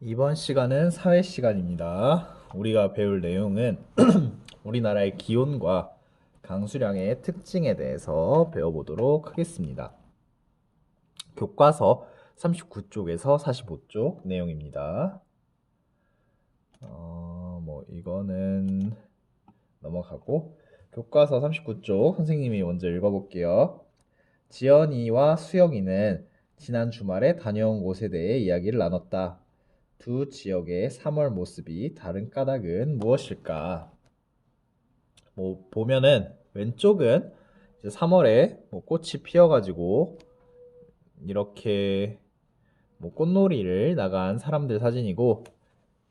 이번 시간은 사회 시간입니다. 우리가 배울 내용은 우리나라의 기온과 강수량의 특징에 대해서 배워보도록 하겠습니다. 교과서 39쪽에서 45쪽 내용입니다. 이거는 넘어가고 교과서 39쪽 선생님이 먼저 읽어볼게요. 지연이와 수영이는 지난 주말에 다녀온 곳에 대해 이야기를 나눴다. 두 지역의 3월 모습이 다른 까닭은 무엇일까? 보면은 왼쪽은 이제 3월에 꽃이 피어가지고 이렇게 꽃놀이를 나간 사람들 사진이고,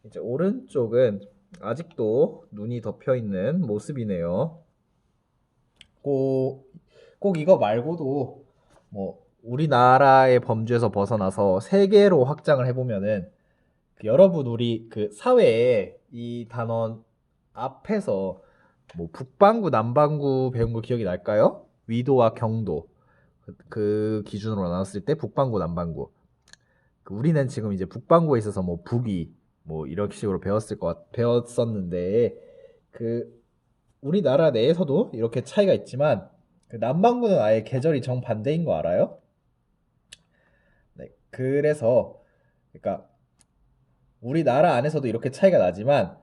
이제 오른쪽은 아직도 눈이 덮여 있는 모습이네요. 꼭 이거 말고도 우리나라의 범주에서 벗어나서 세계로 확장을 해보면은 여러분 우리 그 사회에 이 단원 앞에서 북반구 남반구 배운 거 기억이 날까요? 위도와 경도 그 기준으로 나눴을 때 북반구 남반구. 우리는 지금 이제 북반구에 있어서 북위 이런 식으로 배웠었는데, 그 우리나라 내에서도 이렇게 차이가 있지만 그 남반구는 아예 계절이 정반대인 거 알아요? 네, 그래서 그러니까 우리나라 안에서도 이렇게 차이가 나지만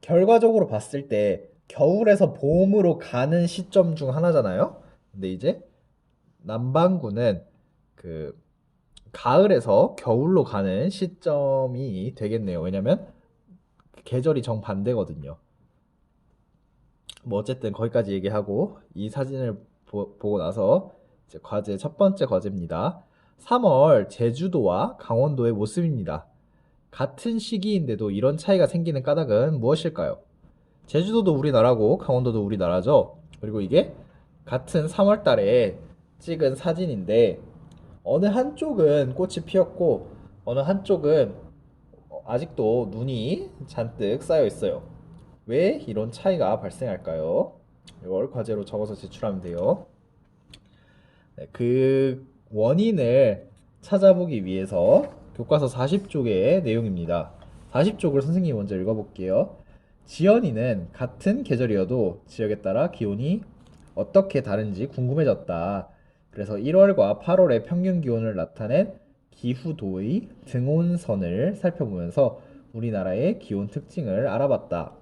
결과적으로 봤을 때 겨울에서 봄으로 가는 시점 중 하나잖아요. 근데 이제 남반구는 그 가을에서 겨울로 가는 시점이 되겠네요. 왜냐면 계절이 정반대거든요. 어쨌든 거기까지 얘기하고 이 사진을 보고 나서 이제 첫 번째 과제입니다. 3월 제주도와 강원도의 모습입니다. 같은 시기인데도 이런 차이가 생기는 까닭은 무엇일까요? 제주도도 우리나라고 강원도도 우리나라죠. 그리고 이게 같은 3월 달에 찍은 사진인데 어느 한쪽은 꽃이 피었고 어느 한쪽은 아직도 눈이 잔뜩 쌓여 있어요. 왜 이런 차이가 발생할까요? 이걸 과제로 적어서 제출하면 돼요. 네, 그 원인을 찾아보기 위해서 교과서 40쪽의 내용입니다. 40쪽을 선생님이 먼저 읽어볼게요. 지연이는 같은 계절이어도 지역에 따라 기온이 어떻게 다른지 궁금해졌다. 그래서 1월과 8월의 평균 기온을 나타낸 기후도의 등온선을 살펴보면서 우리나라의 기온 특징을 알아봤다.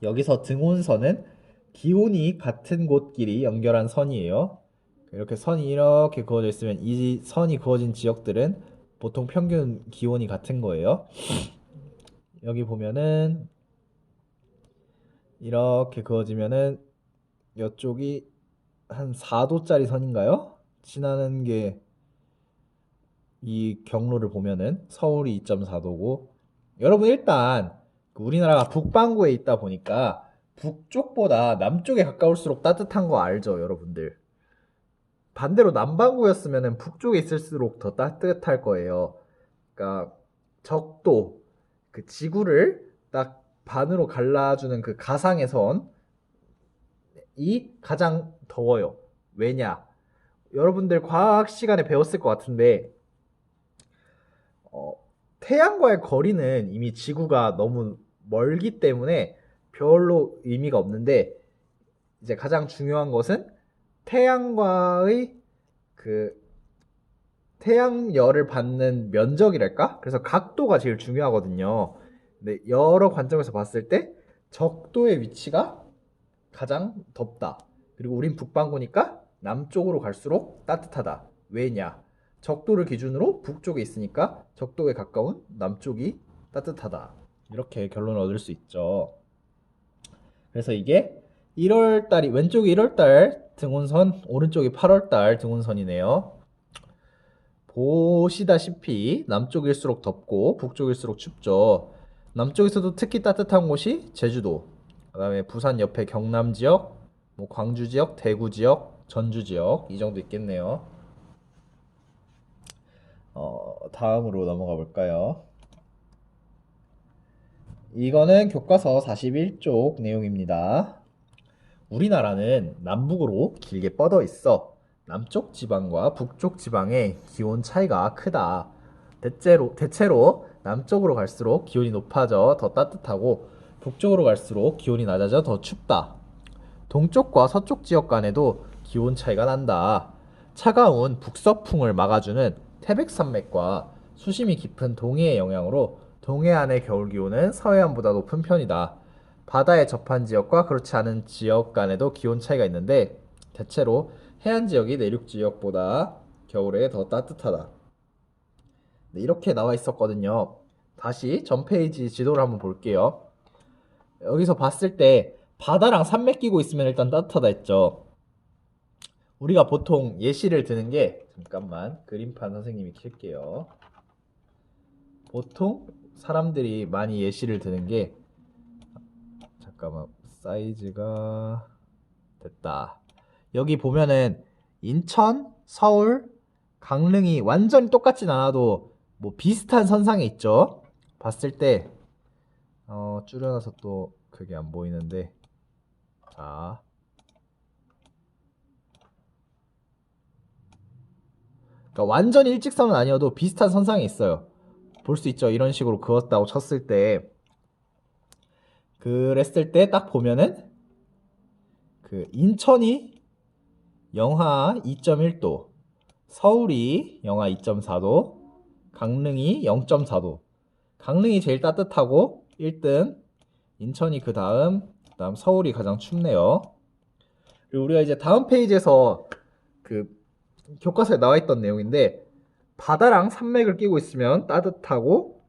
여기서 등온선은 기온이 같은 곳끼리 연결한 선이에요. 이렇게 선이 이렇게 그어져 있으면 이 선이 그어진 지역들은 보통 평균 기온이 같은 거예요. 여기 보면은 이렇게 그어지면은 이쪽이 한 4도짜리 선인가요? 지나는 게 이 경로를 보면은 서울이 2.4도고, 여러분 일단 우리나라가 북반구에 있다 보니까 북쪽보다 남쪽에 가까울수록 따뜻한 거 알죠, 여러분들? 반대로 남반구였으면 북쪽에 있을수록 더 따뜻할 거예요. 그러니까 적도, 그 지구를 딱 반으로 갈라주는 그 가상의 선이 가장 더워요. 왜냐? 여러분들 과학 시간에 배웠을 것 같은데 어, 태양과의 거리는 이미 지구가 너무 멀기 때문에 별로 의미가 없는데, 이제 가장 중요한 것은 태양과의 그 태양열을 받는 면적이랄까? 그래서 각도가 제일 중요하거든요. 근데 여러 관점에서 봤을 때 적도의 위치가 가장 덥다. 그리고 우린 북반구니까 남쪽으로 갈수록 따뜻하다. 왜냐? 적도를 기준으로 북쪽에 있으니까 적도에 가까운 남쪽이 따뜻하다. 이렇게 결론을 얻을 수 있죠. 그래서 이게 1월달이, 왼쪽이 1월달 등온선, 오른쪽이 8월달 등온선이네요. 보시다시피 남쪽일수록 덥고 북쪽일수록 춥죠. 남쪽에서도 특히 따뜻한 곳이 제주도, 그 다음에 부산 옆에 경남 지역, 광주 지역, 대구 지역, 전주 지역, 이 정도 있겠네요. 다음으로 넘어가 볼까요? 이거는 교과서 41쪽 내용입니다. 우리나라는 남북으로 길게 뻗어 있어. 남쪽 지방과 북쪽 지방의 기온 차이가 크다. 대체로 남쪽으로 갈수록 기온이 높아져 더 따뜻하고 북쪽으로 갈수록 기온이 낮아져 더 춥다. 동쪽과 서쪽 지역 간에도 기온 차이가 난다. 차가운 북서풍을 막아주는 태백산맥과 수심이 깊은 동해의 영향으로 동해안의 겨울 기온은 서해안보다 높은 편이다. 바다에 접한 지역과 그렇지 않은 지역 간에도 기온 차이가 있는데 대체로 해안 지역이 내륙 지역보다 겨울에 더 따뜻하다. 네, 이렇게 나와 있었거든요. 다시 전 페이지 지도를 한번 볼게요. 여기서 봤을 때 바다랑 산맥 끼고 있으면 일단 따뜻하다 했죠. 우리가 보통 예시를 드는 게, 잠깐만 그림판 선생님이 킬게요. 보통 사람들이 많이 예시를 드는 게, 잠깐만 사이즈가 됐다. 여기 보면은 인천, 서울, 강릉이 완전히 똑같진 않아도 뭐 비슷한 선상에 있죠. 봤을 때 줄여놔서 또 그게 안 보이는데, 자, 그러니까 완전 일직선은 아니어도 비슷한 선상에 있어요. 볼 수 있죠. 이런 식으로 그었다고 쳤을 때, 그랬을 때 딱 보면은 그 인천이 영하 2.1도, 서울이 영하 2.4도, 강릉이 0.4도. 강릉이 제일 따뜻하고 1등, 인천이 그 다음 서울이 가장 춥네요. 그리고 우리가 이제 다음 페이지에서 그 교과서에 나와 있던 내용인데, 바다랑 산맥을 끼고 있으면 따뜻하고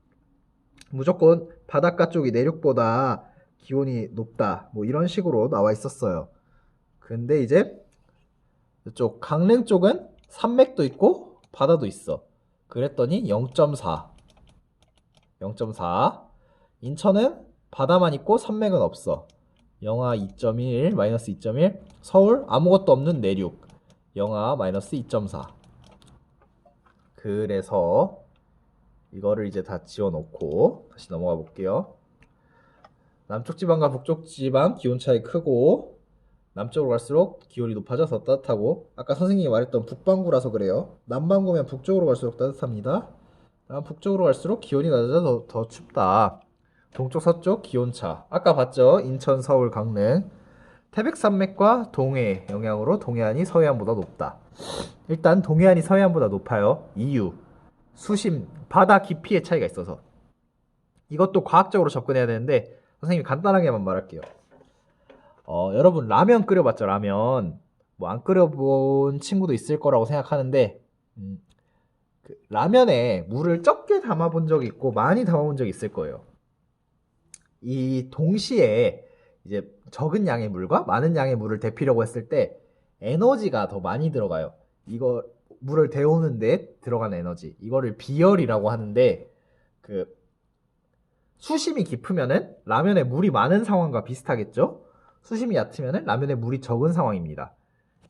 무조건 바닷가 쪽이 내륙보다 기온이 높다, 뭐 이런 식으로 나와 있었어요. 근데 이제 이쪽 강릉 쪽은 산맥도 있고 바다도 있어. 그랬더니 0.4. 인천은 바다만 있고 산맥은 없어. 영하 2.1, 마이너스 2.1. 서울 아무것도 없는 내륙. 영하 마이너스 2.4. 그래서 이거를 이제 다 지워놓고 다시 넘어가 볼게요. 남쪽 지방과 북쪽 지방 기온 차이 크고, 남쪽으로 갈수록 기온이 높아져서 따뜻하고, 아까 선생님이 말했던 북반구라서 그래요. 남반구면 북쪽으로 갈수록 따뜻합니다. 북쪽으로 갈수록 기온이 낮아져 더 춥다. 동쪽 서쪽 기온차 아까 봤죠? 인천, 서울, 강릉. 태백산맥과 동해 영향으로 동해안이 서해안보다 높다. 일단 동해안이 서해안보다 높아요. 이유, 수심, 바다 깊이의 차이가 있어서. 이것도 과학적으로 접근해야 되는데 선생님이 간단하게만 말할게요. 여러분 라면 끓여봤죠? 라면 뭐 안 끓여본 친구도 있을 거라고 생각하는데, 그 라면에 물을 적게 담아본 적이 있고 많이 담아본 적이 있을 거예요. 이 동시에 이제 적은 양의 물과 많은 양의 물을 데피려고 했을 때 에너지가 더 많이 들어가요. 이거 물을 데우는데 들어간 에너지, 이거를 비열이라고 하는데, 그 수심이 깊으면은 라면에 물이 많은 상황과 비슷하겠죠? 수심이 얕으면은 라면에 물이 적은 상황입니다.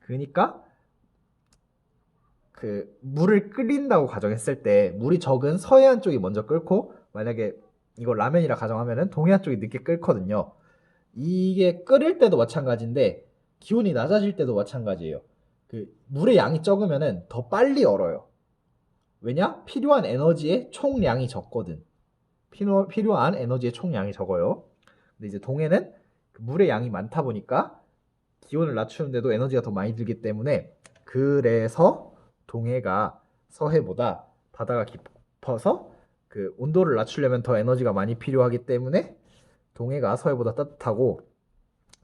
그러니까 그 물을 끓인다고 가정했을 때 물이 적은 서해안 쪽이 먼저 끓고, 만약에 이거 라면이라 가정하면은 동해안 쪽이 늦게 끓거든요. 이게 끓일 때도 마찬가지인데 기온이 낮아질 때도 마찬가지예요. 그 물의 양이 적으면은 더 빨리 얼어요. 왜냐? 필요한 에너지의 총량이 적거든. 필요한 에너지의 총량이 적어요. 근데 이제 동해는 물의 양이 많다 보니까 기온을 낮추는데도 에너지가 더 많이 들기 때문에, 그래서 동해가 서해보다 바다가 깊어서 그 온도를 낮추려면 더 에너지가 많이 필요하기 때문에 동해가 서해보다 따뜻하고,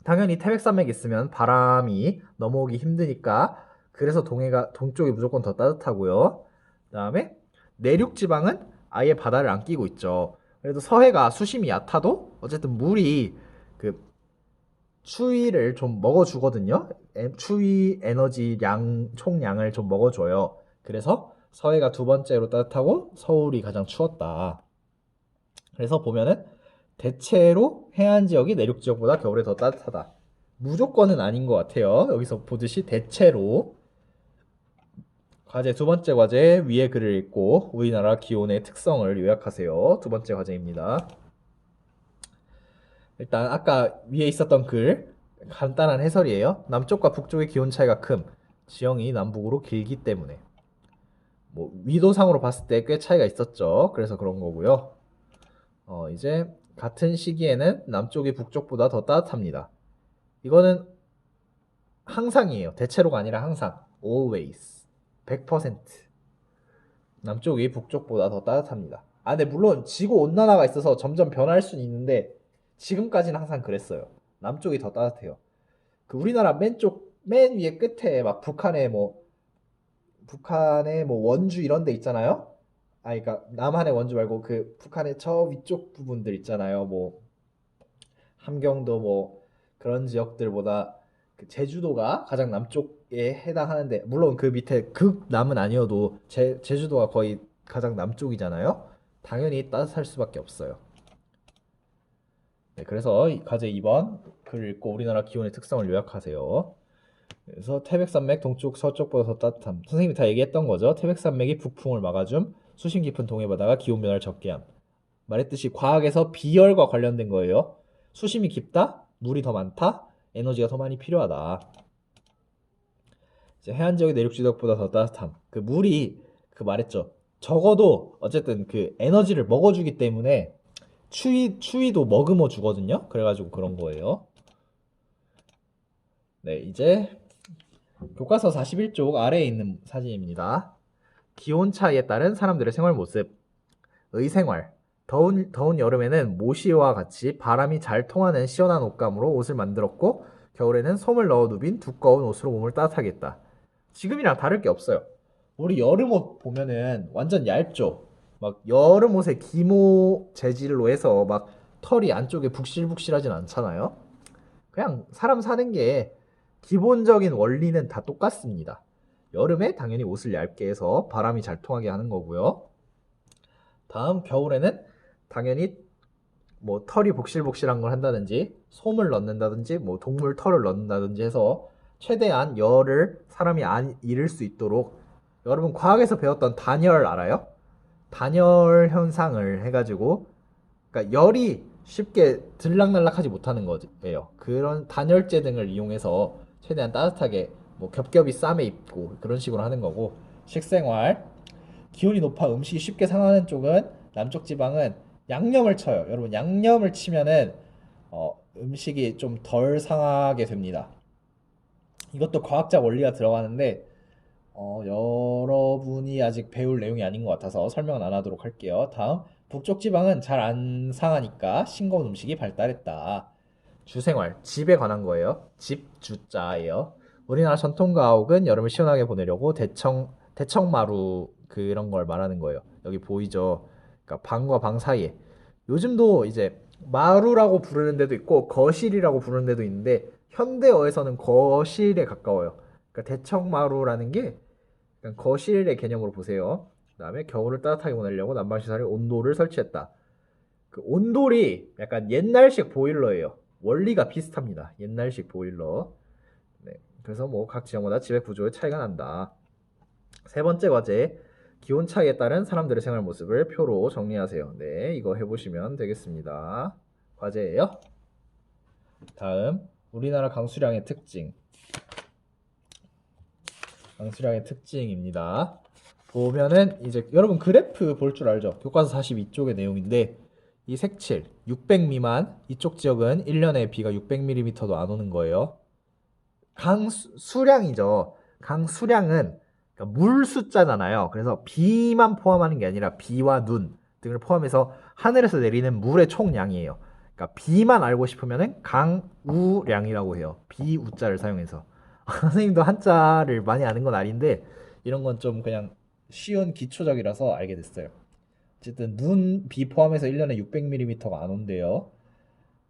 당연히 태백산맥 있으면 바람이 넘어오기 힘드니까 그래서 동해가 동쪽이 무조건 더 따뜻하고요. 그다음에 내륙 지방은 아예 바다를 안 끼고 있죠. 그래도 서해가 수심이 얕아도 어쨌든 물이 그 추위를 좀 먹어주거든요. 추위 에너지 양 총량을 좀 먹어줘요. 그래서 서해가 두 번째로 따뜻하고 서울이 가장 추웠다. 그래서 보면은 대체로 해안 지역이 내륙 지역보다 겨울에 더 따뜻하다. 무조건은 아닌 것 같아요. 여기서 보듯이 대체로. 과제 두 번째 과제 위에 글을 읽고 우리나라 기온의 특성을 요약하세요. 두 번째 과제입니다. 일단 아까 위에 있었던 글 간단한 해설이에요. 남쪽과 북쪽의 기온 차이가 큼. 지형이 남북으로 길기 때문에. 뭐 위도상으로 봤을 때 꽤 차이가 있었죠. 그래서 그런 거고요. 이제 같은 시기에는 남쪽이 북쪽보다 더 따뜻합니다. 이거는 항상이에요. 대체로가 아니라 항상. always. 100%. 남쪽이 북쪽보다 더 따뜻합니다. 근데 물론 지구 온난화가 있어서 점점 변할 수는 있는데 지금까지는 항상 그랬어요. 남쪽이 더 따뜻해요. 그 우리나라 맨 위에 끝에 막 북한의 뭐 원주 이런 데 있잖아요. 그러니까 남한의 원주 말고 그 북한의 저 위쪽 부분들 있잖아요. 뭐 함경도 뭐 그런 지역들보다 그 제주도가 가장 남쪽에 해당하는데 물론 그 밑에 극남은 아니어도 제주도가 거의 가장 남쪽이잖아요. 당연히 따뜻할 수밖에 없어요. 네, 그래서 과제 2번 글 읽고 우리나라 기온의 특성을 요약하세요. 그래서 태백산맥 동쪽 서쪽보다 더 따뜻함. 선생님이 다 얘기했던 거죠. 태백산맥이 북풍을 막아줌. 수심 깊은 동해바다가 기온 변화를 적게 함. 말했듯이 과학에서 비열과 관련된 거예요. 수심이 깊다, 물이 더 많다, 에너지가 더 많이 필요하다. 이제 해안 지역의 내륙 지역보다 더 따뜻함. 그 물이 그 말했죠. 적어도 어쨌든 그 에너지를 먹어주기 때문에 추위도 머금어 주거든요. 그래가지고 그런 거예요. 네, 이제 교과서 41쪽 아래에 있는 사진입니다. 기온 차이에 따른 사람들의 생활 모습. 의생활. 더운 여름에는 모시와 같이 바람이 잘 통하는 시원한 옷감으로 옷을 만들었고 겨울에는 솜을 넣어 누빈 두꺼운 옷으로 몸을 따뜻하게 했다. 지금이랑 다를 게 없어요. 우리 여름 옷 보면은 완전 얇죠. 막 여름 옷에 기모 재질로 해서 막 털이 안쪽에 북실북실하진 않잖아요. 그냥 사람 사는 게 기본적인 원리는 다 똑같습니다. 여름에 당연히 옷을 얇게 해서 바람이 잘 통하게 하는 거고요. 다음 겨울에는 당연히 뭐 털이 복실복실한 걸 한다든지 솜을 넣는다든지 뭐 동물 털을 넣는다든지 해서 최대한 열을 사람이 안 잃을 수 있도록 여러분 과학에서 배웠던 단열 알아요? 단열 현상을 해가지고 그러니까 열이 쉽게 들락날락하지 못하는 거예요. 그런 단열재 등을 이용해서 최대한 따뜻하게 뭐 겹겹이 쌈에 입고 그런 식으로 하는 거고 식생활 기온이 높아 음식이 쉽게 상하는 쪽은 남쪽 지방은 양념을 쳐요. 여러분 양념을 치면은 음식이 좀 덜 상하게 됩니다. 이것도 과학적 원리가 들어가는데 여러분이 아직 배울 내용이 아닌 것 같아서 설명은 안 하도록 할게요. 다음 북쪽 지방은 잘 안 상하니까 싱거운 음식이 발달했다. 주생활, 집에 관한 거예요. 집, 주자예요. 우리나라 전통 가옥은 여름을 시원하게 보내려고 대청마루 그런 걸 말하는 거예요. 여기 보이죠? 그러니까 방과 방 사이에. 요즘도 이제 마루라고 부르는 데도 있고 거실이라고 부르는 데도 있는데 현대어에서는 거실에 가까워요. 그러니까 대청마루라는 게 그냥 거실의 개념으로 보세요. 그다음에 겨울을 따뜻하게 보내려고 난방시설에 온돌을 설치했다. 그 온돌이 약간 옛날식 보일러예요. 원리가 비슷합니다. 옛날식 보일러. 네. 그래서 뭐 각 지역마다 지배 구조의 차이가 난다. 세 번째 과제. 기온 차이에 따른 사람들의 생활 모습을 표로 정리하세요. 네, 이거 해보시면 되겠습니다. 과제예요. 다음, 우리나라 강수량의 특징. 강수량의 특징입니다. 보면은 이제 여러분 그래프 볼 줄 알죠? 교과서 42쪽의 내용인데 이 색칠 600 미만 이쪽 지역은 1년에 비가 600mm도 안 오는 거예요. 강수량이죠. 강수량은 그러니까 물 숫자잖아요. 그래서 비만 포함하는 게 아니라 비와 눈 등을 포함해서 하늘에서 내리는 물의 총량이에요. 그러니까 비만 알고 싶으면은 강우량이라고 해요. 비우자를 사용해서. 선생님도 한자를 많이 아는 건 아닌데 이런 건 좀 그냥 쉬운 기초적이라서 알게 됐어요. 어쨌든 눈, 비 포함해서 1년에 600mm가 안 온대요.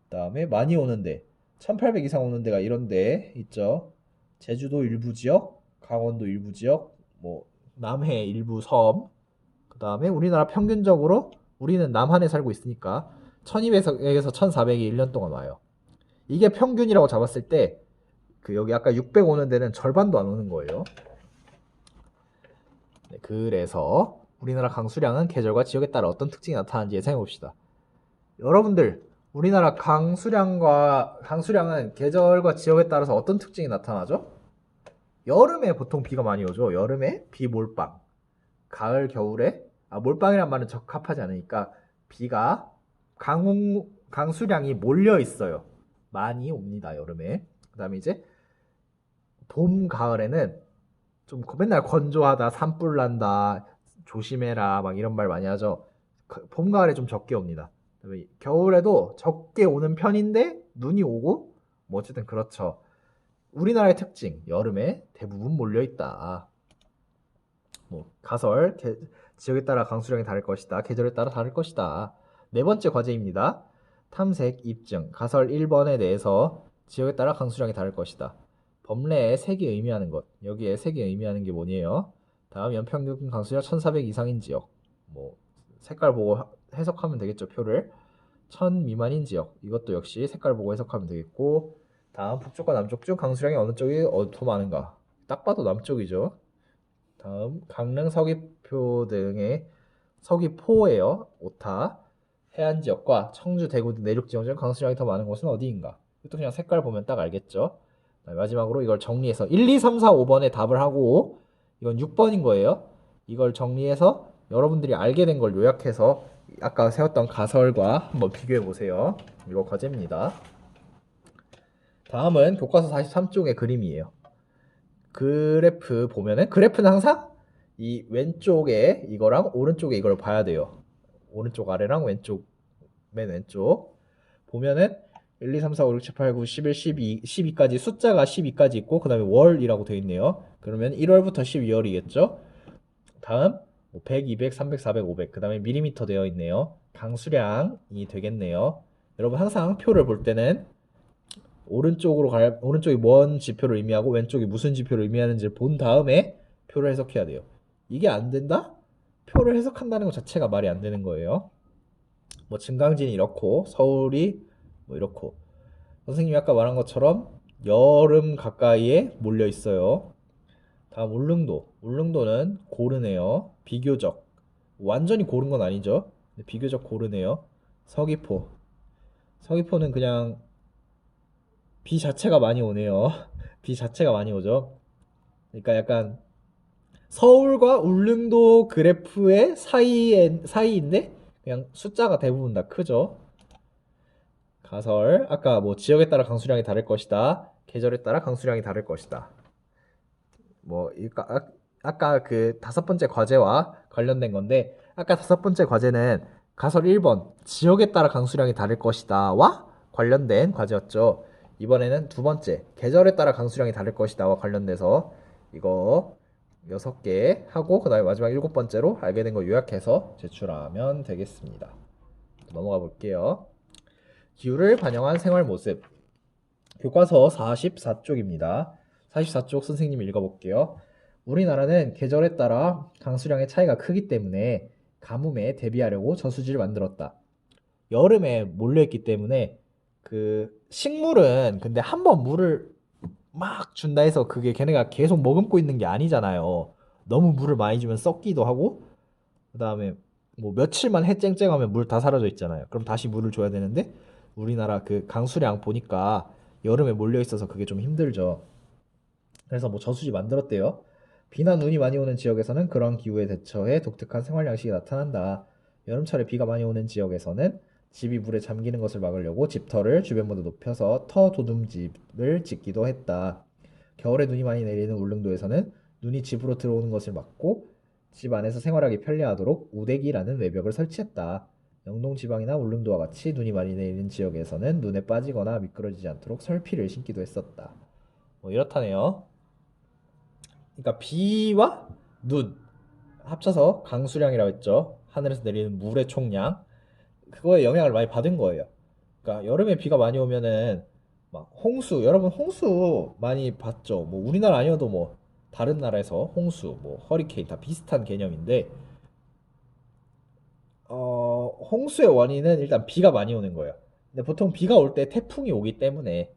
그다음에 많이 오는데 1800 이상 오는 데가 이런 데 있죠. 제주도 일부 지역, 강원도 일부 지역, 뭐 남해 일부 섬. 그다음에 우리나라 평균적으로 우리는 남한에 살고 있으니까 1200에서 1400이 1년 동안 와요. 이게 평균이라고 잡았을 때 그 여기 아까 600 오는 데는 절반도 안 오는 거예요. 네, 그래서 우리나라 강수량은 계절과 지역에 따라 어떤 특징이 나타나는지 예상해 봅시다. 여러분들 우리나라 강수량은 계절과 지역에 따라서 어떤 특징이 나타나죠? 여름에 보통 비가 많이 오죠. 여름에 비 몰빵. 가을, 겨울에 몰빵이란 말은 적합하지 않으니까 비가 강수량이 몰려 있어요. 많이 옵니다, 여름에. 그다음에 이제 봄, 가을에는 좀 맨날 건조하다, 산불 난다, 조심해라, 막 이런 말 많이 하죠. 봄, 가을에 좀 적게 옵니다. 그다음에 겨울에도 적게 오는 편인데 눈이 오고 뭐 어쨌든 그렇죠. 우리나라의 특징, 여름에 대부분 몰려 있다. 뭐 가설, 지역에 따라 강수량이 다를 것이다. 계절에 따라 다를 것이다. 네 번째 과제입니다. 탐색, 입증, 가설 1번에 대해서 지역에 따라 강수량이 다를 것이다. 범례의 색이 의미하는 것. 여기에 색이 의미하는 게 뭐니에요? 다음 연평균 강수량 1400 이상인 지역. 뭐 색깔 보고 해석하면 되겠죠, 표를. 1000 미만인 지역. 이것도 역시 색깔 보고 해석하면 되겠고, 다음 북쪽과 남쪽 중 강수량이 어느 쪽이 더 많은가? 딱 봐도 남쪽이죠. 다음 강릉, 서귀포 등의 서귀포예요. 오타. 해안 지역과 청주, 대구 등 내륙 지역 중 강수량이 더 많은 곳은 어디인가? 이것도 그냥 색깔 보면 딱 알겠죠. 마지막으로 이걸 정리해서 1, 2, 3, 4, 5번에 답을 하고, 이건 6번인 거예요. 이걸 정리해서 여러분들이 알게 된 걸 요약해서 아까 세웠던 가설과 한번 비교해 보세요. 이거 과제입니다. 다음은 교과서 43쪽의 그림이에요. 그래프 보면은, 그래프는 항상 이 왼쪽에 이거랑 오른쪽에 이걸 봐야 돼요. 오른쪽 아래랑 왼쪽, 맨 왼쪽 보면은 1, 2, 3, 4, 5, 6, 7, 8, 9, 11, 12, 12까지 숫자가 12까지 있고, 그 다음에 월이라고 되어 있네요. 그러면 1월부터 12월이겠죠. 다음 100, 200, 300, 400, 500, 그 다음에 밀리미터 되어 있네요. 강수량이 되겠네요. 여러분 항상 표를 볼 때는 오른쪽이 뭔 지표를 의미하고 왼쪽이 무슨 지표를 의미하는지를 본 다음에 표를 해석해야 돼요. 이게 안 된다? 표를 해석한다는 것 자체가 말이 안 되는 거예요. 뭐 증강진이 이렇고 서울이 뭐 이렇고, 선생님이 아까 말한 것처럼 여름 가까이에 몰려 있어요. 다음 울릉도는 고르네요. 비교적, 완전히 고른 건 아니죠. 비교적 고르네요. 서귀포는 그냥 비 자체가 많이 오네요. 비 자체가 많이 오죠. 그러니까 약간 서울과 울릉도 그래프의 사이인데 그냥 숫자가 대부분 다 크죠. 가설, 아까 뭐 지역에 따라 강수량이 다를 것이다. 계절에 따라 강수량이 다를 것이다. 뭐 아까 그 다섯 번째 과제와 관련된 건데, 아까 다섯 번째 과제는 가설 1번 지역에 따라 강수량이 다를 것이다와 관련된 과제였죠. 이번에는 두 번째 계절에 따라 강수량이 다를 것이다와 관련돼서 이거 6개 하고, 그 다음에 마지막 7번째로 알게 된 거 요약해서 제출하면 되겠습니다. 넘어가 볼게요. 기후를 반영한 생활 모습, 교과서 44쪽입니다. 44쪽 선생님 읽어볼게요. 우리나라는 계절에 따라 강수량의 차이가 크기 때문에 가뭄에 대비하려고 저수지를 만들었다. 여름에 몰려있기 때문에 그 식물은 근데 한번 물을 막 준다 해서 그게 걔네가 계속 머금고 있는 게 아니잖아요. 너무 물을 많이 주면 썩기도 하고, 그 다음에 뭐 며칠만 해 쨍쨍하면 물 다 사라져 있잖아요. 그럼 다시 물을 줘야 되는데, 우리나라 그 강수량 보니까 여름에 몰려 있어서 그게 좀 힘들죠. 그래서 뭐 저수지 만들었대요. 비나 눈이 많이 오는 지역에서는 그런 기후에 대처해 독특한 생활 양식이 나타난다. 여름철에 비가 많이 오는 지역에서는 집이 물에 잠기는 것을 막으려고 집터를 주변보다 높여서 터 도둠집을 짓기도 했다. 겨울에 눈이 많이 내리는 울릉도에서는 눈이 집으로 들어오는 것을 막고 집 안에서 생활하기 편리하도록 우대기라는 외벽을 설치했다. 영동 지방이나 울릉도와 같이 눈이 많이 내리는 지역에서는 눈에 빠지거나 미끄러지지 않도록 설피를 신기도 했었다. 뭐 이렇다네요. 그러니까 비와 눈 합쳐서 강수량이라고 했죠. 하늘에서 내리는 물의 총량. 그거에 영향을 많이 받은 거예요. 그러니까 여름에 비가 많이 오면은 막 홍수, 여러분 홍수 많이 봤죠. 뭐 우리나라 아니어도 뭐 다른 나라에서 홍수, 뭐 허리케인 다 비슷한 개념인데, 홍수의 원인은 일단 비가 많이 오는 거예요. 근데 보통 비가 올 때 태풍이 오기 때문에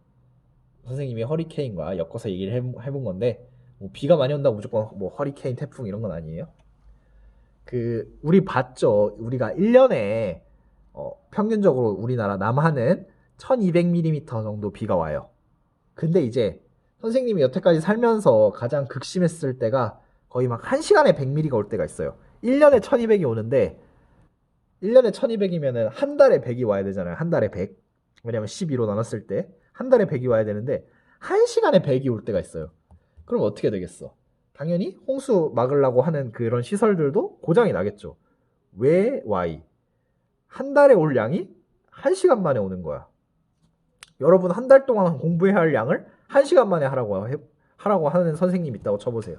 선생님이 허리케인과 엮어서 얘기를 해본 건데, 뭐 비가 많이 온다고 무조건 뭐 허리케인, 태풍 이런 건 아니에요. 우리 봤죠. 우리가 1년에 평균적으로 우리나라 남한은 1200mm 정도 비가 와요. 근데 이제 선생님이 여태까지 살면서 가장 극심했을 때가 거의 막 1시간에 100mm가 올 때가 있어요. 1년에 1200이 오는데 1년에 1200이면은 한 달에 100이 와야 되잖아요. 한 달에 100. 왜냐면 12로 나눴을 때 한 달에 100이 와야 되는데 1시간에 100이 올 때가 있어요. 그럼 어떻게 되겠어? 당연히 홍수 막으려고 하는 그런 시설들도 고장이 나겠죠. 왜 Y? 한 달에 올 양이 1시간 만에 오는 거야. 여러분 한 달 동안 공부해야 할 양을 1시간 만에 하라고 하는 선생님 있다고 쳐보세요.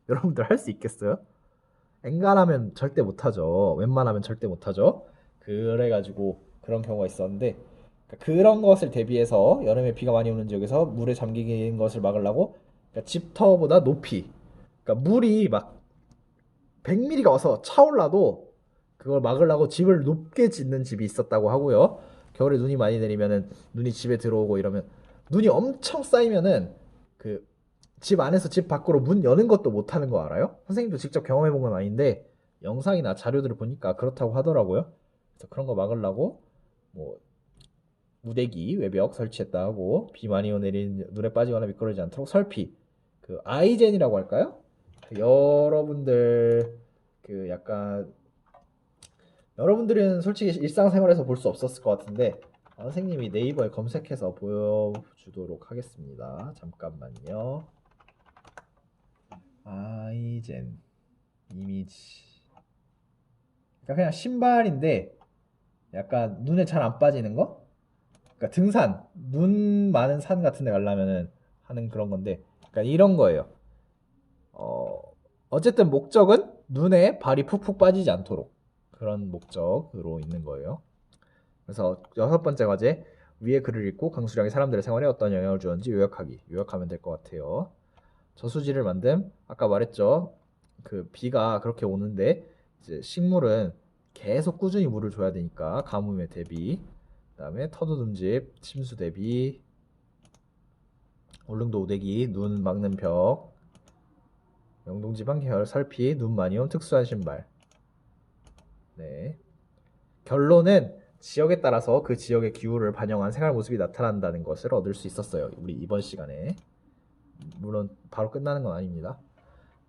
여러분들 할 수 있겠어요? 엔간하면 절대 못하죠. 웬만하면 절대 못하죠. 그래가지고 그런 경우가 있었는데 그런 것을 대비해서 여름에 비가 많이 오는 지역에서 물에 잠기는 것을 막으려고 집터보다 높이 물이 막 100mm가 와서 차올라도 그걸 막으려고 집을 높게 짓는 집이 있었다고 하고요. 겨울에 눈이 많이 내리면은 눈이 집에 들어오고 이러면 눈이 엄청 쌓이면은 그 집 안에서 집 밖으로 문 여는 것도 못 하는 거 알아요? 선생님도 직접 경험해 본 건 아닌데 영상이나 자료들을 보니까 그렇다고 하더라고요. 그래서 그런 거 막으려고 뭐 무대기 외벽 설치했다 하고 비 많이 내리는 눈에 빠지거나 미끄러지지 않도록 설피 그 아이젠이라고 할까요? 여러분들 그 약간 여러분들은 솔직히 일상생활에서 볼 수 없었을 것 같은데 선생님이 네이버에 검색해서 보여주도록 하겠습니다. 잠깐만요. 아이젠 이미지 그냥 신발인데 약간 눈에 잘 안 빠지는 거? 그러니까 등산 눈 많은 산 같은 데 가려면은 하는 그런 건데 그러니까 이런 거예요. 어, 어쨌든 목적은 눈에 발이 푹푹 빠지지 않도록 그런 목적으로 있는 거예요. 그래서 6번째 과제 위의 글을 읽고 강수량이 사람들의 생활에 어떤 영향을 주었는지 요약하기. 요약하면 될 것 같아요. 저수지를 만듦 아까 말했죠. 그 비가 그렇게 오는데 이제 식물은 계속 꾸준히 물을 줘야 되니까 가뭄에 대비 그다음에 터두듬집 침수 대비 울릉도 우대기 눈 막는 벽 영동지방 계열 설피 눈 많이 온 특수한 신발. 네. 결론은 지역에 따라서 그 지역의 기후를 반영한 생활 모습이 나타난다는 것을 얻을 수 있었어요. 우리 이번 시간에. 물론 바로 끝나는 건 아닙니다.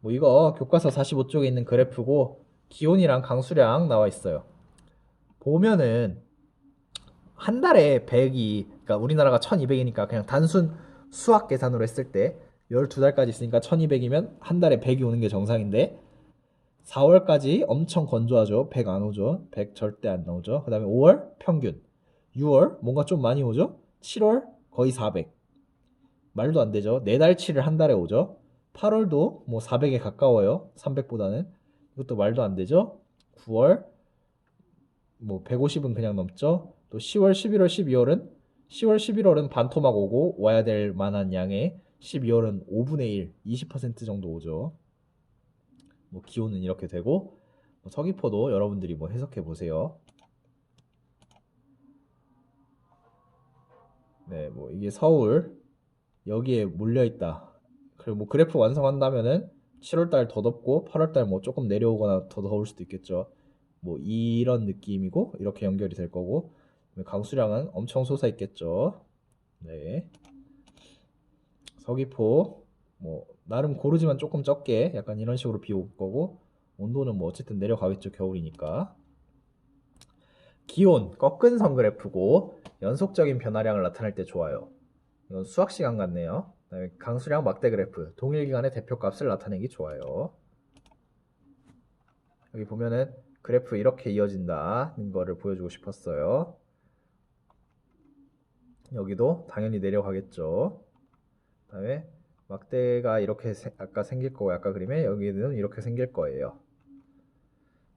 뭐 이거 교과서 45쪽에 있는 그래프고 기온이랑 강수량 나와 있어요. 보면은 한 달에 100이 그러니까 우리나라가 1200이니까 그냥 단순 수학 계산으로 했을 때 12달까지 있으니까 1200이면 한 달에 100이 오는 게 정상인데 4월까지 엄청 건조하죠. 100 안 오죠. 100 절대 안 나오죠. 그 다음에 5월 평균 6월 뭔가 좀 많이 오죠. 7월 거의 400 말도 안 되죠. 4달치를 한 달에 오죠. 8월도 뭐 400에 가까워요. 300보다는 이것도 말도 안 되죠. 9월 뭐 150은 그냥 넘죠. 또 10월, 11월, 12월은 10월, 11월은 반토막 오고 와야 될 만한 양의 12월은 5분의 1, 20% 정도 오죠. 뭐 기온은 이렇게 되고 뭐 서귀포도 여러분들이 뭐 해석해 보세요. 네, 뭐 이게 서울 여기에 몰려 있다. 그리고 뭐 그래프 완성한다면은 7월달 더 덥고 8월달 뭐 조금 내려오거나 더 더울 수도 있겠죠. 뭐 이런 느낌이고 이렇게 연결이 될 거고 강수량은 엄청 솟아 있겠죠. 네. 서귀포 뭐 나름 고르지만 조금 적게 약간 이런 식으로 비 올 거고 온도는 뭐 어쨌든 내려가겠죠. 겨울이니까. 기온 꺾은 선 그래프고 연속적인 변화량을 나타낼 때 좋아요. 이건 수학 시간 같네요. 그다음에 강수량 막대 그래프 동일 기간의 대표값을 나타내기 좋아요. 여기 보면은 그래프 이렇게 이어진다는 거를 보여주고 싶었어요. 여기도 당연히 내려가겠죠. 그다음에 막대가 이렇게 아까 생길 거고 아까 그림에 여기는 이렇게 생길 거예요.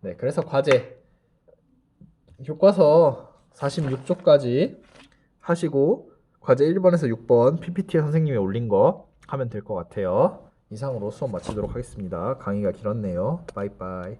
네, 그래서 과제 교과서 46쪽까지 하시고 과제 1번에서 6번 PPT에 선생님이 올린 거 하면 될 것 같아요. 이상으로 수업 마치도록 하겠습니다. 강의가 길었네요. 바이바이.